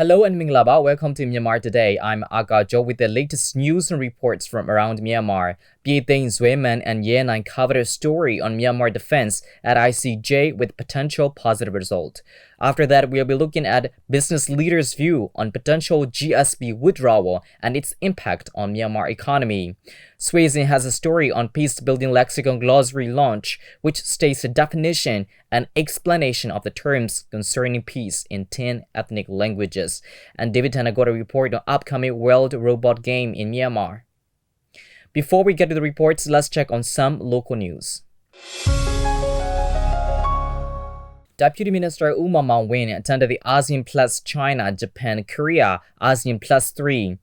Hello and Minglaba, welcome to Myanmar Today. I'm Arker Kyaw with the latest news and reports from around Myanmar. DJ Arker and Yenan covered a story on Myanmar defense at ICJ with potential positive result. After that, we'll be looking at business leaders' view on potential GSP withdrawal and its impact on Myanmar economy. Swayzin has a story on peace-building Lexicon Glossary launch, which states the definition and explanation of the terms concerning peace in 10 ethnic languages. And David Tanner got a report on upcoming World Robot Game in Myanmar. Before we get to the reports, let's check on some local news. Deputy Minister Umar Win attended the ASEAN Plus China, Japan, Korea ASEAN Plus 3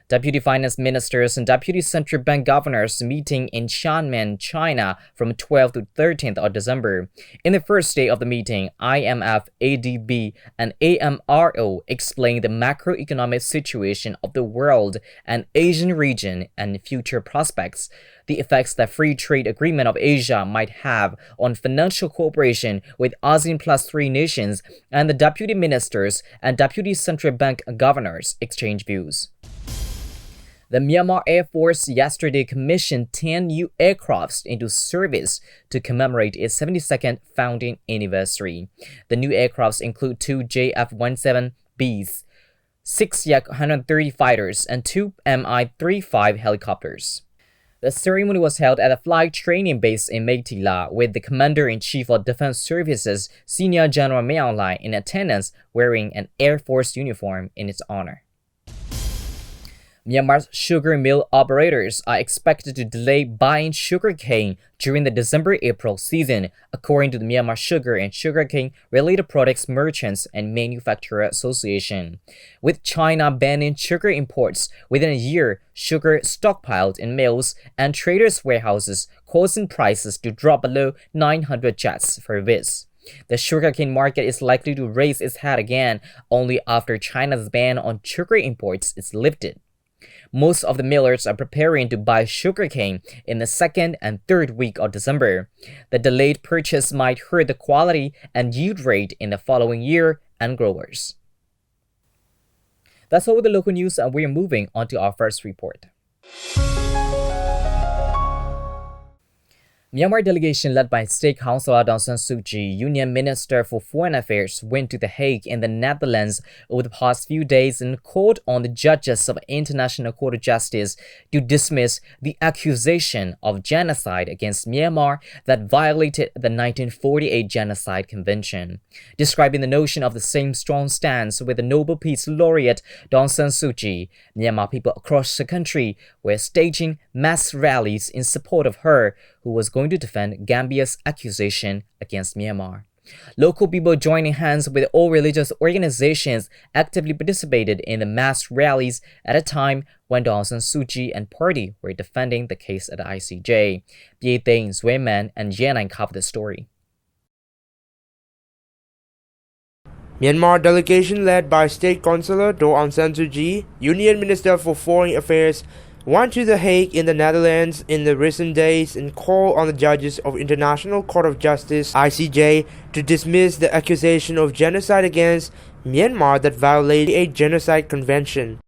Deputy Finance Ministers and Deputy Central Bank Governors meeting in Xiamen, China from 12th to 13th of December. In the first day of the meeting, IMF, ADB, and AMRO explained the macroeconomic situation of the world and Asian region and future prospects, the effects that Free Trade Agreement of Asia might have on financial cooperation with ASEAN Plus 3 nations, and the Deputy Ministers and Deputy Central Bank Governors exchange views. The Myanmar Air Force yesterday commissioned 10 new aircrafts into service to commemorate its 72nd founding anniversary. The new aircrafts include 2 JF-17Bs, 6 Yak-130 fighters, and 2 Mi-35 helicopters. The ceremony was held at a flight training base in Mae Tila, with the Commander-in-Chief of Defense Services, Senior General Miao Lai, in attendance wearing an Air Force uniform in its honor. Myanmar's sugar mill operators are expected to delay buying sugarcane during the December-April season, according to the Myanmar Sugar and Sugarcane-related Products Merchants and Manufacturer Association. With China banning sugar imports within a year, sugar stockpiled in mills and traders' warehouses, causing prices to drop below 900 kyats for this. The sugarcane market is likely to raise its head again only after China's ban on sugar imports is lifted. Most of the millers are preparing to buy sugarcane in the second and third week of December. The delayed purchase might hurt the quality and yield rate in the following year and growers. That's all with the local news, and we are moving on to our first report. Myanmar delegation led by State Councillor Daw San Suu Kyi, Union Minister for Foreign Affairs, went to The Hague in the Netherlands over the past few days and called on the judges of International Court of Justice to dismiss the accusation of genocide against Myanmar that violated the 1948 Genocide Convention. Describing the notion of the same strong stance with the Nobel Peace Laureate Daw San Suu Kyi, Myanmar people across the country were staging mass rallies in support of her, who was going to defend Gambia's accusation against Myanmar. Local people joining hands with all religious organizations actively participated in the mass rallies at a time when Daw San Suu Kyi and party were defending the case at the ICJ. DJ Arker and Yenan covered the story. Myanmar delegation led by State Councillor Daw San Suu Kyi, Union Minister for Foreign Affairs, went to The Hague in the Netherlands in the recent days and called on the judges of International Court of Justice (ICJ) to dismiss the accusation of genocide against Myanmar that violated a genocide convention.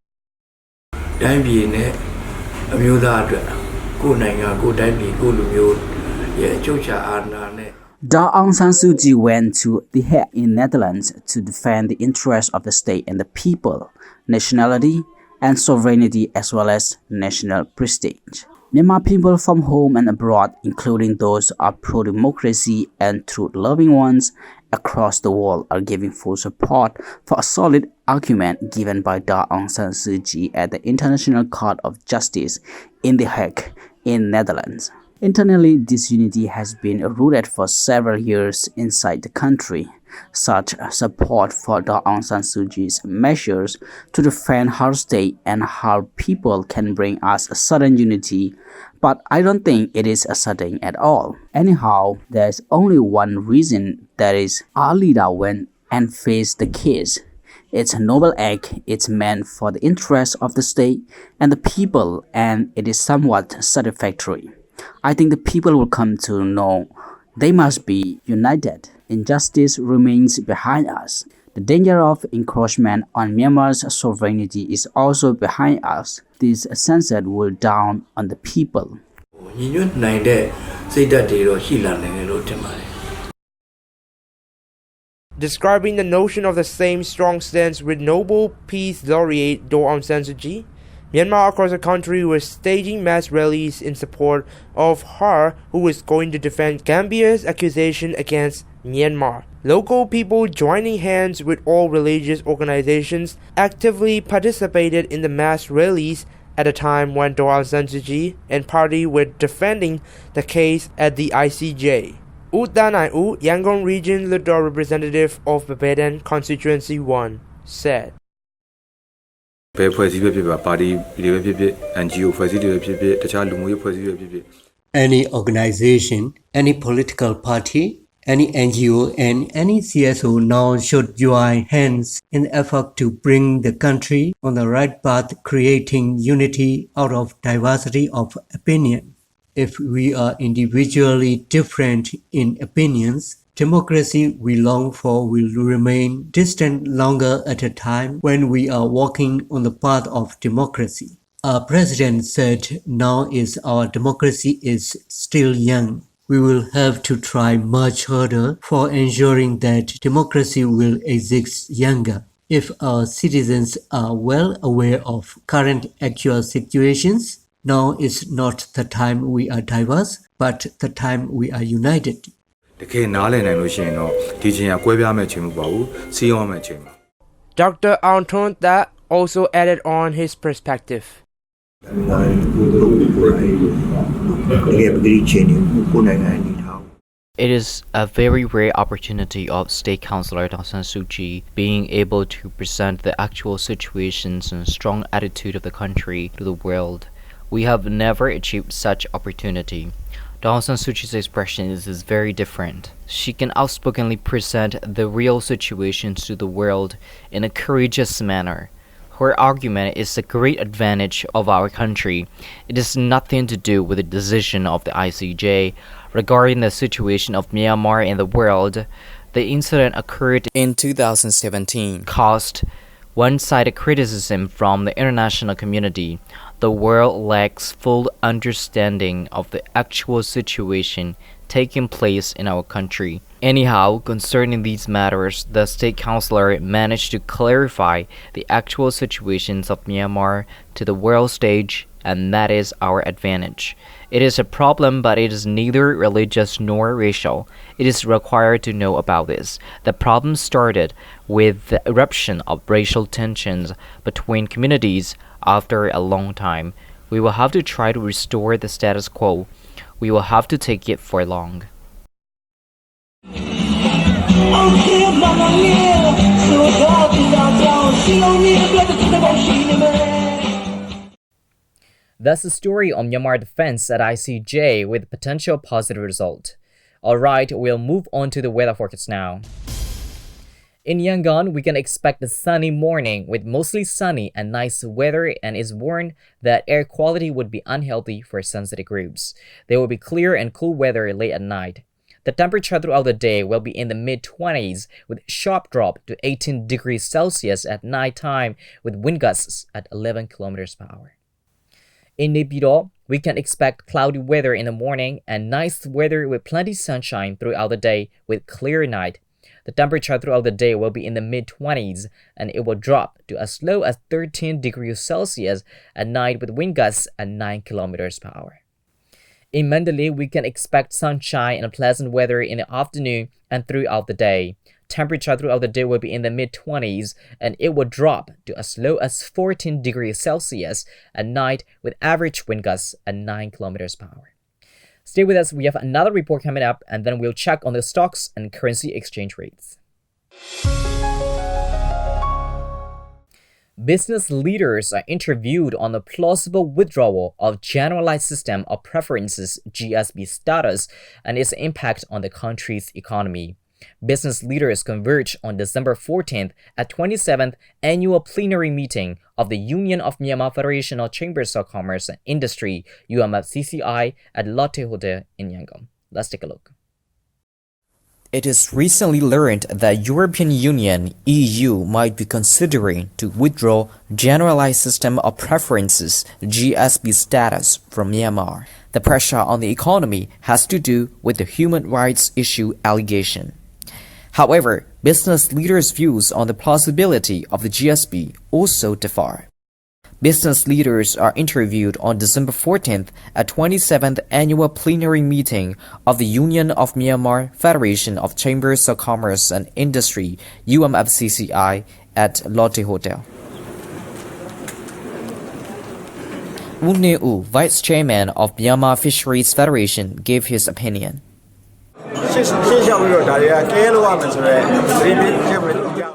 Daw San Suu Kyi went to The Hague in Netherlands to defend the interests of the state and the people, nationality, and sovereignty, as well as national prestige. Myanmar people from home and abroad, including those who are pro-democracy and truth-loving ones across the world, are giving full support for a solid argument given by Daw San Suu Kyi at the International Court of Justice in The Hague in Netherlands. Internally, this unity has been rooted for several years inside the country. Such support for Daw San Suu Kyi's measures to defend her state and her people can bring us a sudden unity, but I don't think it is a sudden at all. Anyhow, there's only one reason, that is, our leader went and faced the case. It's a noble act, it's meant for the interest of the state and the people, and it is somewhat satisfactory. I think the people will come to know they must be united. Injustice remains behind us. The danger of encroachment on Myanmar's sovereignty is also behind us. This censorship will down on the people. Describing the notion of the same strong stance with Nobel Peace Laureate Daw Aung San Suu Kyi, Myanmar across the country was staging mass rallies in support of her, who is going to defend Gambia's accusation against Myanmar. Local people joining hands with all religious organizations actively participated in the mass rallies at a time when Daw Aung San Suu Kyi and party were defending the case at the ICJ. U Tanai U, Yangon Region Ludo representative of Babadan Constituency 1, said. Any organization, any political party, any NGO and any CSO now should join hands in the effort to bring the country on the right path, creating unity out of diversity of opinion. If we are individually different in opinions, democracy we long for will remain distant longer at a time when we are walking on the path of democracy. Our president said now is our democracy is still young. We will have to try much harder for ensuring that democracy will exist younger. If our citizens are well aware of current actual situations, now is not the time we are diverse, but the time we are united. Dr. Anton Tha also added on his perspective. It is a very rare opportunity of State Councillor Daw Aung San Suu Kyi being able to present the actual situations and strong attitude of the country to the world. We have never achieved such opportunity. Daw Aung San Suu Kyi's expression is very different. She can outspokenly present the real situations to the world in a courageous manner. Her argument is a great advantage of our country. It has nothing to do with the decision of the ICJ regarding the situation of Myanmar in the world. The incident occurred in 2017, caused one-sided criticism from the international community. The world lacks full understanding of the actual situation taking place in our country. Anyhow, concerning these matters, the State Councillor managed to clarify the actual situations of Myanmar to the world stage, and that is our advantage. It is a problem, but it is neither religious nor racial. It is required to know about this. The problem started with the eruption of racial tensions between communities after a long time. We will have to try to restore the status quo. We will have to take it for long. That's the story on Myanmar defense at ICJ with potential positive result. Alright, we'll move on to the weather forecast now. In Yangon, we can expect a sunny morning with mostly sunny and nice weather, and is warned that air quality would be unhealthy for sensitive groups. There will be clear and cool weather late at night. The temperature throughout the day will be in the mid-20s with sharp drop to 18 degrees Celsius at night time with wind gusts at 11 kilometers per hour. In Naypyidaw, we can expect cloudy weather in the morning and nice weather with plenty sunshine throughout the day with clear night. The temperature throughout the day will be in the mid-20s, and it will drop to as low as 13 degrees Celsius at night with wind gusts at 9 kilometers per hour. In Mandalay, we can expect sunshine and pleasant weather in the afternoon and throughout the day. Temperature throughout the day will be in the mid-20s, and it will drop to as low as 14 degrees Celsius at night with average wind gusts at 9 kilometers per hour. Stay with us, we have another report coming up, and then we'll check on the stocks and currency exchange rates. Business leaders are interviewed on the plausible withdrawal of Generalized System of Preferences (GSP) status and its impact on the country's economy. Business leaders converge on December 14th at 27th Annual Plenary Meeting of the Union of Myanmar Federation of Chambers of Commerce and Industry (UMFCCI) at Lotte Hotel in Yangon. Let's take a look. It is recently learned that European Union (EU) might be considering to withdraw Generalized System of Preferences (GSP) status from Myanmar. The pressure on the economy has to do with the human rights issue allegation. However, business leaders' views on the plausibility of the GSP also differ. Business leaders are interviewed on December 14th at 27th Annual Plenary Meeting of the Union of Myanmar Federation of Chambers of Commerce and Industry UMFCCI at Lotte Hotel. Wu Ne-u, Vice Chairman of Myanmar Fisheries Federation, gave his opinion.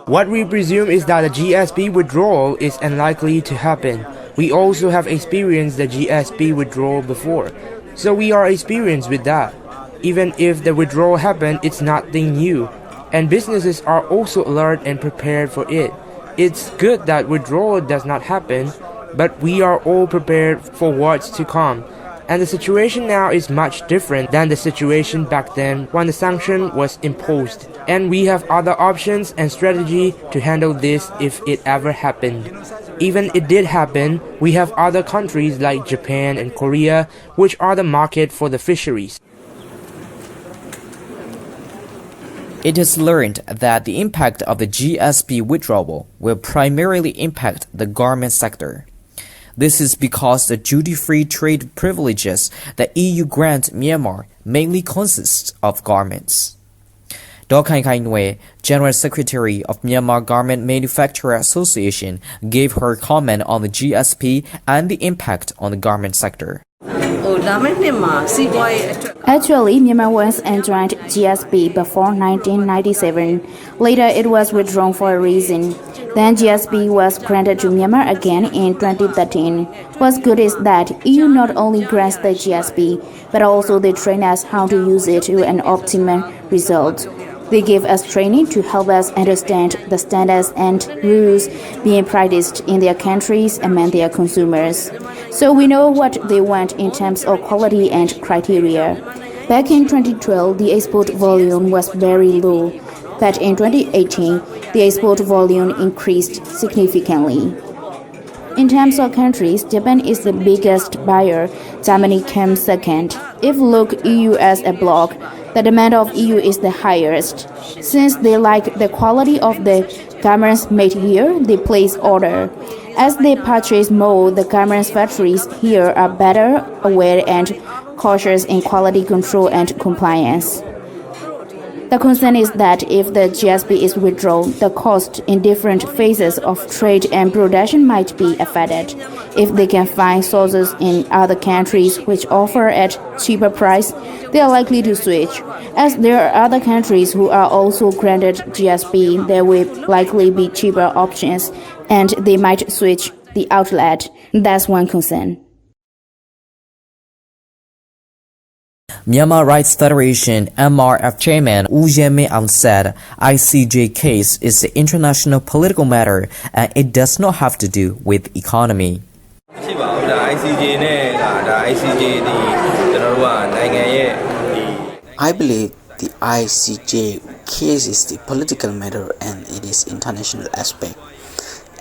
What we presume is that the GSP withdrawal is unlikely to happen. We also have experienced the GSP withdrawal before, so we are experienced with that. Even if the withdrawal happened, it's nothing new, and businesses are also alert and prepared for it. It's good that withdrawal does not happen, but we are all prepared for what's to come. And the situation now is much different than the situation back then when the sanction was imposed. And we have other options and strategy to handle this if it ever happened. Even it did happen, we have other countries like Japan and Korea, which are the market for the fisheries. It is learned that the impact of the GSP withdrawal will primarily impact the garment sector. This is because the duty-free trade privileges that EU grant Myanmar mainly consist of garments. Dorkai Kainwe, General Secretary of Myanmar Garment Manufacturer Association, gave her comment on the GSP and the impact on the garment sector. Actually, Myanmar was enjoined GSP before 1997. Later, it was withdrawn for a reason. Then GSP was granted to Myanmar again in 2013. What's good is that EU not only grants the GSP, but also they train us how to use it to an optimum result. They give us training to help us understand the standards and rules being practiced in their countries among their consumers. So we know what they want in terms of quality and criteria. Back in 2012, the export volume was very low, but in 2018, the export volume increased significantly. In terms of countries, Japan is the biggest buyer, Germany comes second. If look EU as a bloc, the demand of EU is the highest. Since they like the quality of the garments made here, they place order. As they purchase more, the garments factories here are better aware and cautious in quality control and compliance. The concern is that if the GSP is withdrawn, the cost in different phases of trade and production might be affected. If they can find sources in other countries which offer at cheaper price, they are likely to switch. As there are other countries who are also granted GSP, there will likely be cheaper options, and they might switch the outlet. That's one concern. Myanmar Rights Federation MRF Chairman Wu Yanmin said ICJ case is an international political matter and it does not have to do with economy. I believe the ICJ case is the political matter and it is international aspect,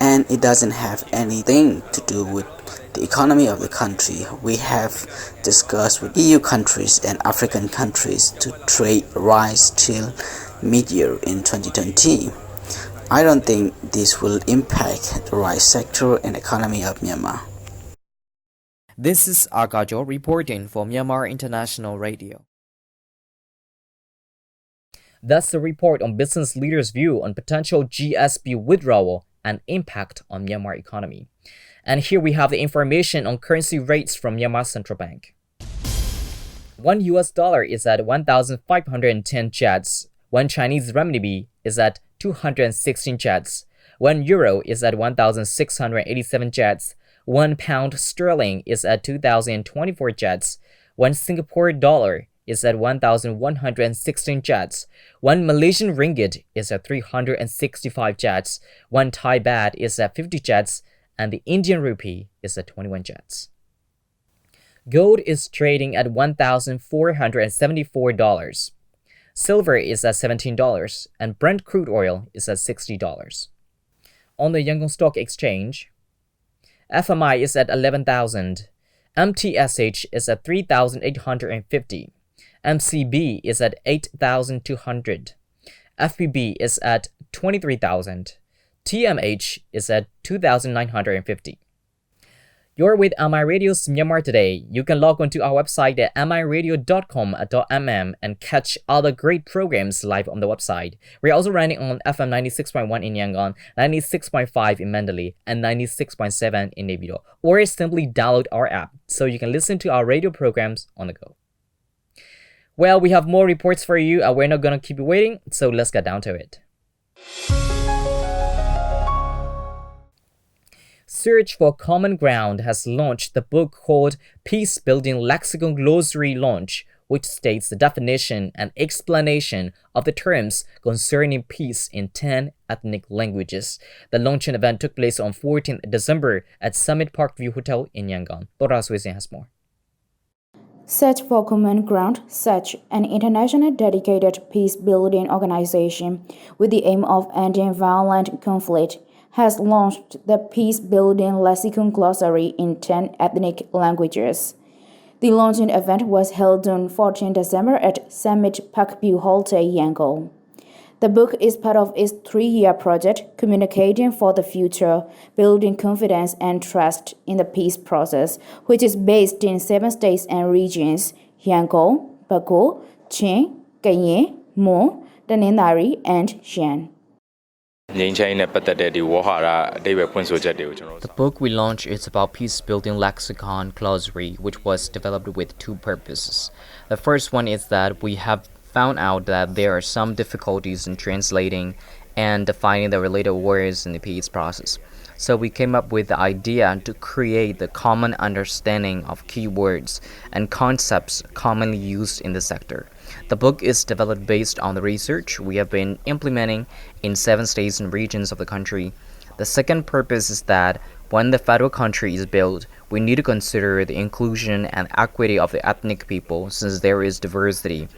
and it doesn't have anything to do with the economy of the country. We have discussed with EU countries and African countries to trade rice till mid-year in 2020. I don't think this will impact the rice sector and economy of Myanmar. This is Arker Kyaw reporting for Myanmar International Radio. That's the report on business leaders' view on potential GSP withdrawal and impact on Myanmar economy. And here we have the information on currency rates from Myanmar Central Bank. $1 is at 1,510 kyats. 1 Chinese renminbi is at 216 kyats. 1 euro is at 1,687 kyats. 1 pound sterling is at 2,024 kyats. 1 Singapore dollar is at 1,116 kyats. 1 Malaysian ringgit is at 365 kyats. 1 Thai baht is at 50 kyats. And the Indian rupee is at 21 kyats. Gold is trading at $1,474. Silver is at $17, and Brent crude oil is at $60. On the Yangon Stock Exchange, FMI is at 11,000, MTSH is at 3,850, MCB is at 8,200, FBB is at 23,000, TMH is at 2,950. You're with MI Radio's Myanmar Today. You can log on to our website at miradio.com.mm and catch other great programs live on the website. We're also running on FM 96.1 in Yangon, 96.5 in Mandalay, and 96.7 in Naypyidaw. Or simply download our app so you can listen to our radio programs on the go. Well, we have more reports for you. We're not going to keep you waiting, so let's get down to it. Search for Common Ground has launched the book called Peace Building Lexicon Glossary Launch, which states the definition and explanation of the terms concerning peace in 10 ethnic languages. The launching event took place on 14th December at Summit Parkview Hotel in Yangon. Tora Suisin has more. Search for Common Ground, SEARCH, an international dedicated peace-building organization with the aim of ending violent conflict, has launched the Peace-Building Lexicon Glossary in 10 ethnic languages. The launching event was held on 14 December at Summit Parkview Hotel, Yangon. The book is part of its 3-year project, Communicating for the Future, Building Confidence and Trust in the Peace Process, which is based in 7 states and regions, Yangon, Bago, Chin, Kanye, Mon, Tanintharyi, and Shan. The book we launched is about peace-building lexicon glossary, which was developed with 2 purposes. The first one is that we have found out that there are some difficulties in translating and defining the related words in the peace process. So we came up with the idea to create the common understanding of key words and concepts commonly used in the sector. The book is developed based on the research we have been implementing in 7 states and regions of the country. The second purpose is that when the federal country is built, we need to consider the inclusion and equity of the ethnic people since there is diversity.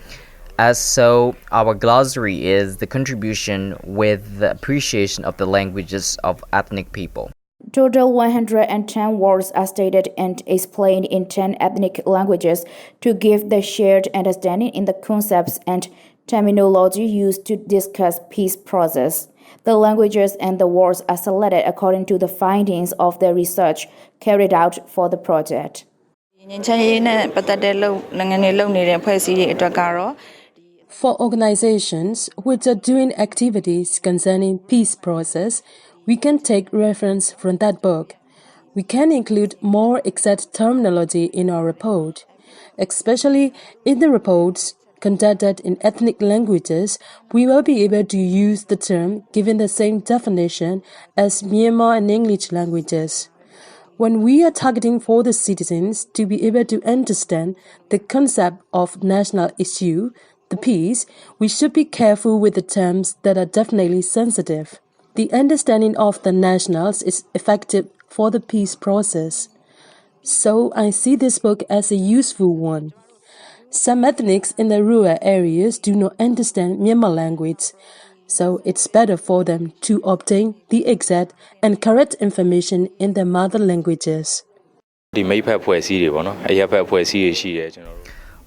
As so, our glossary is the contribution with the appreciation of the languages of ethnic people. Total 110 words are stated and explained in 10 ethnic languages to give the shared understanding in the concepts and terminology used to discuss peace process. The languages and the words are selected according to the findings of the research carried out for the project. For organizations which are doing activities concerning peace process, we can take reference from that book. We can include more exact terminology in our report, especially in the reports conducted in ethnic languages. We will be able to use the term given the same definition as Myanmar and English languages. When we are targeting for the citizens to be able to understand the concept of national issue, the peace, we should be careful with the terms that are definitely sensitive. The understanding of the nationals is effective for the peace process. So I see this book as a useful one. Some ethnics in the rural areas do not understand Myanmar language, so it's better for them to obtain the exact and correct information in their mother languages.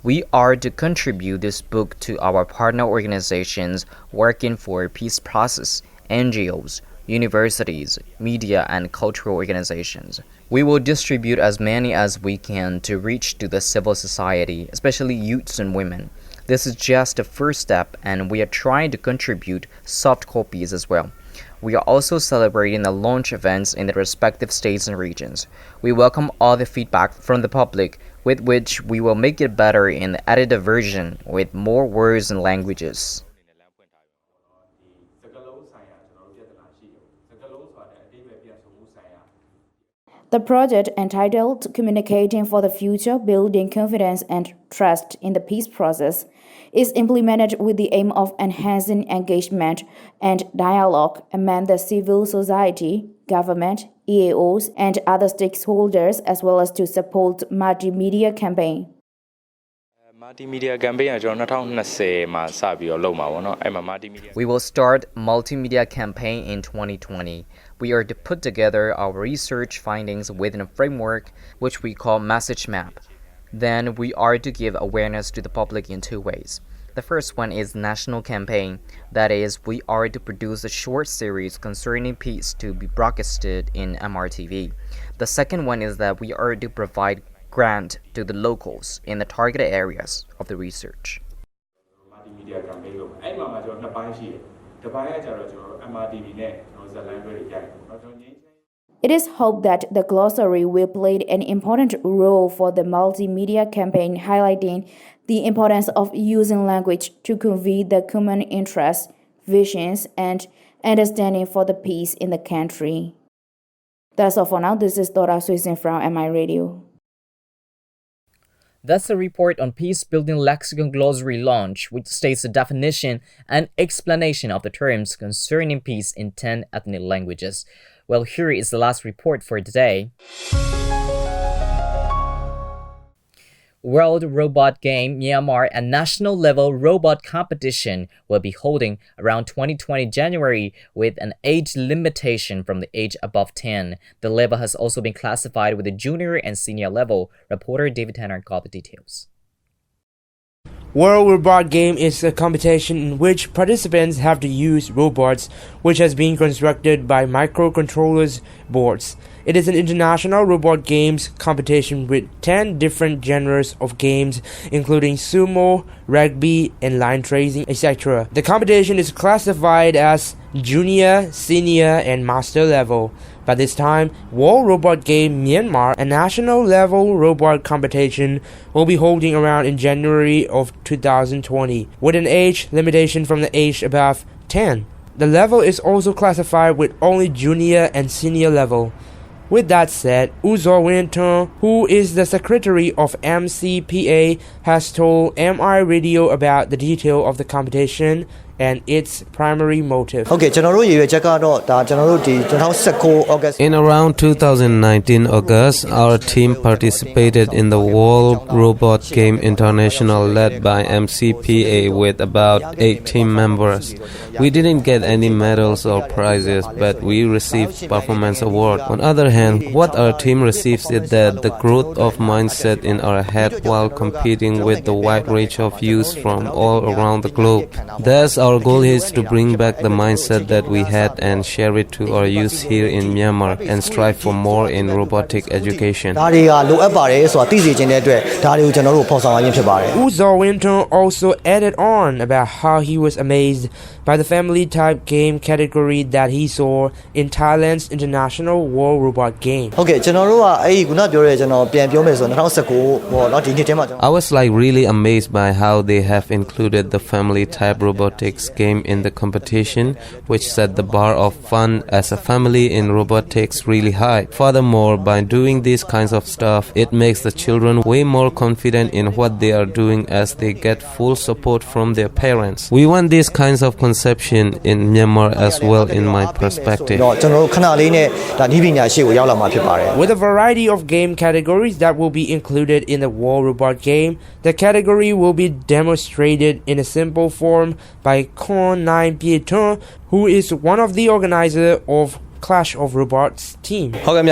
We are to contribute this book to our partner organizations working for peace process, NGOs, universities, media, and cultural organizations. We will distribute as many as we can to reach to the civil society, especially youths and women. This is just the first step, and we are trying to contribute soft copies as well. We are also celebrating the launch events in the respective states and regions. We welcome all the feedback from the public, with which we will make it better in the edited version with more words and languages. The project, entitled Communicating for the Future, Building Confidence and Trust in the Peace Process, is implemented with the aim of enhancing engagement and dialogue among the civil society, government, EAOs, and other stakeholders, as well as to support multimedia campaign. Multimedia campaign ကကျွန်တော်2020မှာစပြီးတော့လုပ်မှာပေါ့နော်အဲ့မှာ multimedia We will start multimedia campaign in 2020. We are to put together our research findings within a framework which we call message map. Then we are to give awareness to the public in two ways. The first one is national campaign. That is, we are to produce a short series concerning peace to be broadcasted in MRTV. The second one is that we are to provide grant to the locals in the targeted areas of the research. Multimedia campaign လို့အဲ့မှာမှာကျွန်တော်နှစ်ပိုင်းရှိတယ်။တစ်ပိုင်းကကျတော့ကျွန်တော် MRTV နဲ့ကျွန်တော်ဇာတ်လမ်းတွေရိုက်ပေါ့နော်ကျွန်တော်ငြိမ်း It is hoped that the glossary will play an important role for the multimedia campaign, highlighting the importance of using language to convey the common interests, visions, and understanding for the peace in the country. That's all for now. This is Dora Suisin from MI Radio. That's a report on Peace-Building Lexicon Glossary launch, which states the definition and explanation of the terms concerning peace in 10 ethnic languages. Well, here is the last report for today. World Robot Game Myanmar and national level robot competition will be holding around 2020 January with an age limitation from the age above 10. The level has also been classified with the junior and senior level. Reporter David Tanner got the details. World Robot Game is a competition in which participants have to use robots which has been constructed by microcontrollers boards. It is an international robot games competition with 10 different genres of games including sumo, rugby, and line tracing, etc. The competition is classified as junior, senior, and master level. By this time, World Robot Game Myanmar, a national level robot competition, will be holding around in January of 2020, with an age limitation from the age above 10. The level is also classified with only junior and senior level. With that said, Uzo Winton, who is the secretary of MCPA, has told MI Radio about the detail of the competition and its primary motive. In around 2019 August, our team participated in the World Robot Game International led by MCPA with about 8 team members. We didn't get any medals or prizes, but we received performance award. On other hand, what our team receives is that the growth of mindset in our head while competing with the wide range of youth from all around the globe. Thus, our goal is to bring back the mindset that we had and share it to our youth here in Myanmar and strive for more in robotic education. Uzo Winton also added on about how he was amazed by the family type game category that he saw in Thailand's International World Robot Game. I was really amazed by how they have included the family type robotics game in the competition, which set the bar of fun as a family in robotics really high. Furthermore, by doing these kinds of stuff, it makes the children way more confident in what they are doing as they get full support from their parents. We want these kinds of conception in Myanmar as well in my perspective. With a variety of game categories that will be included in the World Robot Game, the category will be demonstrated in a simple form by Kon Nai Pieton, who is one of the organizers of Clash of Robots team. In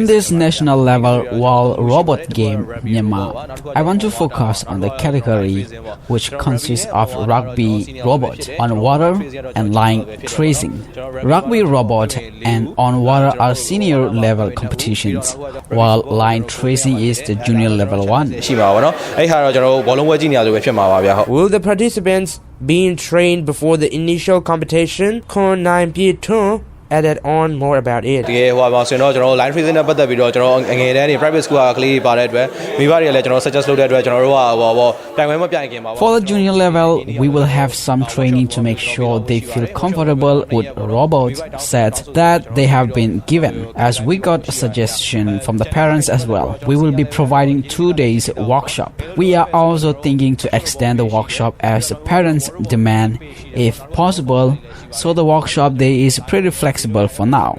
this national level World Robot Game Myanmar, I want to focus on the category which consists of rugby robot, on water, and line tracing. Rugby robot and on water are senior level competitions, while line tracing is the junior level one. Will the participants being trained before the initial competition? Kon Nai Pieton added on more about it. For the junior level, we will have some training to make sure they feel comfortable with robots sets that they have been given, as we got a suggestion from the parents as well. We will be providing 2 days workshop. We are also thinking to extend the workshop as the parents demand, if possible, so the workshop day is pretty flexible flexible for now.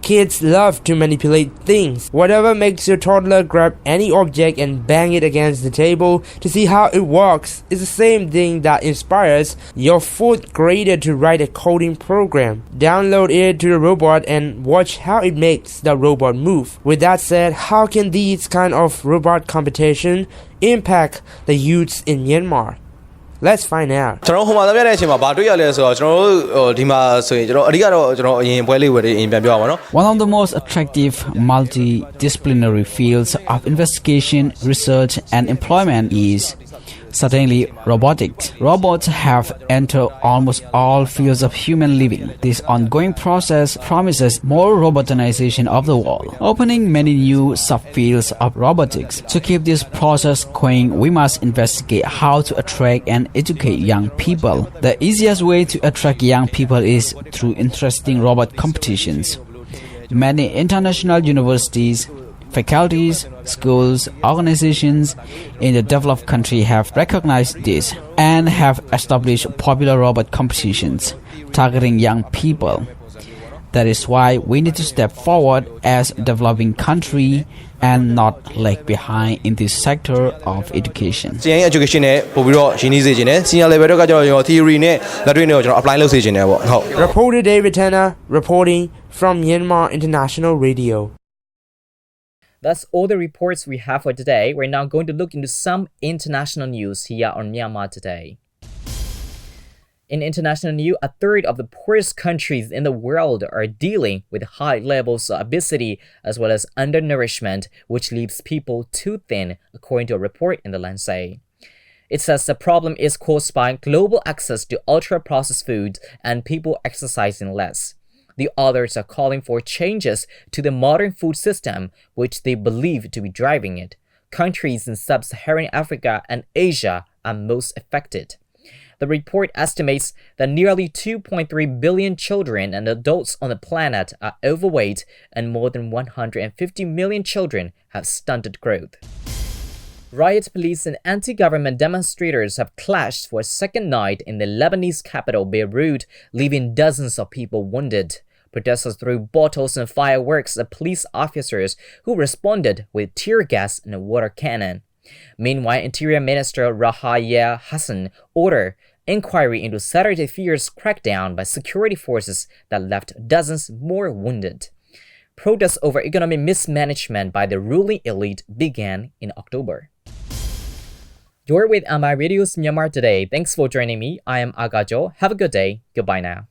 Kids love to manipulate things. Whatever makes your toddler grab any object and bang it against the table to see how it works is the same thing that inspires your 4th grader to write a coding program. Download it to the robot and watch how it makes the robot move. With that said, how can these kind of robot competition impact the youths in Myanmar? Let's find out. One of the most attractive multidisciplinary fields of investigation, research, and employment is certainly robotics. Robots have entered almost all fields of human living. This ongoing process promises more robotization of the world, opening many new subfields of robotics. To keep this process going, we must investigate how to attract and educate young people. The easiest way to attract young people is through interesting robot competitions. Many international universities, faculties, schools, organizations in the developed country have recognized this and have established popular robot competitions targeting young people. That is why we need to step forward as a developing country and not lag behind in this sector of education. Reporter David Tanner reporting from Myanmar International Radio. That's all the reports we have for today. We're now going to look into some international news here on Myanmar Today. In international news, a third of the poorest countries in the world are dealing with high levels of obesity as well as undernourishment, which leaves people too thin, according to a report in the Lancet. It says the problem is caused by global access to ultra-processed foods and people exercising less. The authors are calling for changes to the modern food system, which they believe to be driving it. Countries in sub-Saharan Africa and Asia are most affected. The report estimates that nearly 2.3 billion children and adults on the planet are overweight, and more than 150 million children have stunted growth. Riot police and anti-government demonstrators have clashed for a second night in the Lebanese capital Beirut, leaving dozens of people wounded. Protesters threw bottles and fireworks at police officers who responded with tear gas and a water cannon. Meanwhile, Interior Minister Rahaya Hassan ordered inquiry into Saturday fear's crackdown by security forces that left dozens more wounded. Protests over economic mismanagement by the ruling elite began in October. You're with Myanmar Radio's Myanmar Today. Thanks for joining me. I am Arker Kyaw. Have a good day. Goodbye now.